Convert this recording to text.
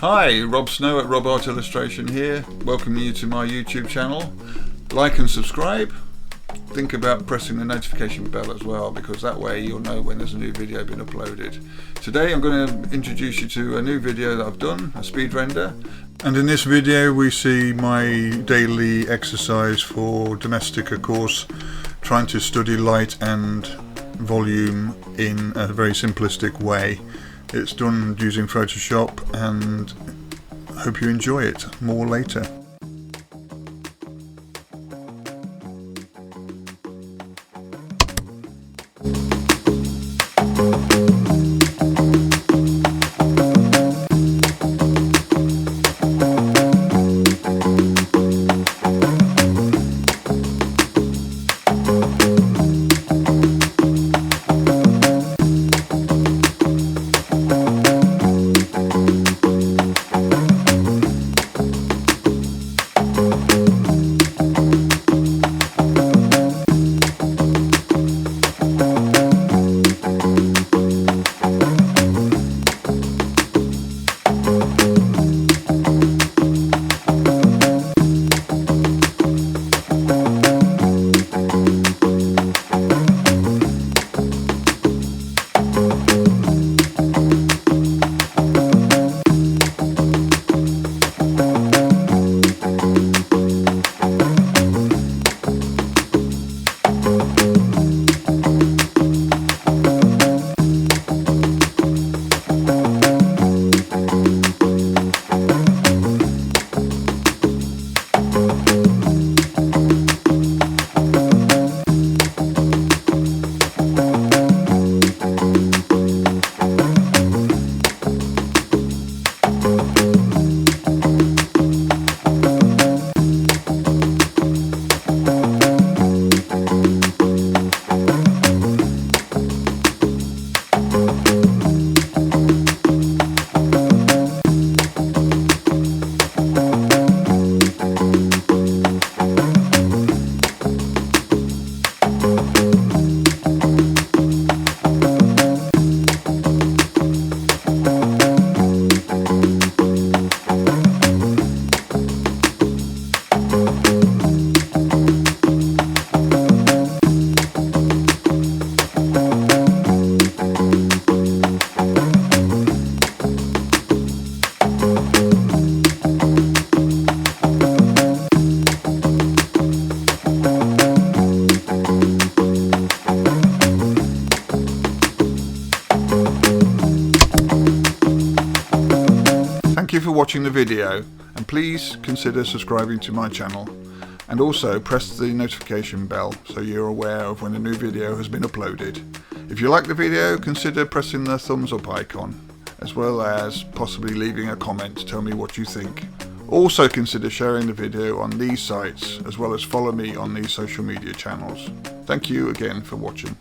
Hi, Rob Snow at Rob Art Illustration here, welcoming you to my YouTube channel. Like and subscribe. Think about pressing the notification bell as well, because that way you'll know when there's a new video been uploaded. Today I'm going to introduce you to a new video that I've done, a speed render. And in this video we see my daily exercise for Domestika course, trying to study light and volume in a very simplistic way. It's done using Photoshop, and I hope you enjoy it. More later. Thank you for watching the video, and please consider subscribing to my channel, and also press the notification bell so you're aware of when a new video has been uploaded. If you like the video, consider pressing the thumbs up icon, as well as possibly leaving a comment to tell me what you think. Also consider sharing the video on these sites, as well as follow me on these social media channels. Thank you again for watching.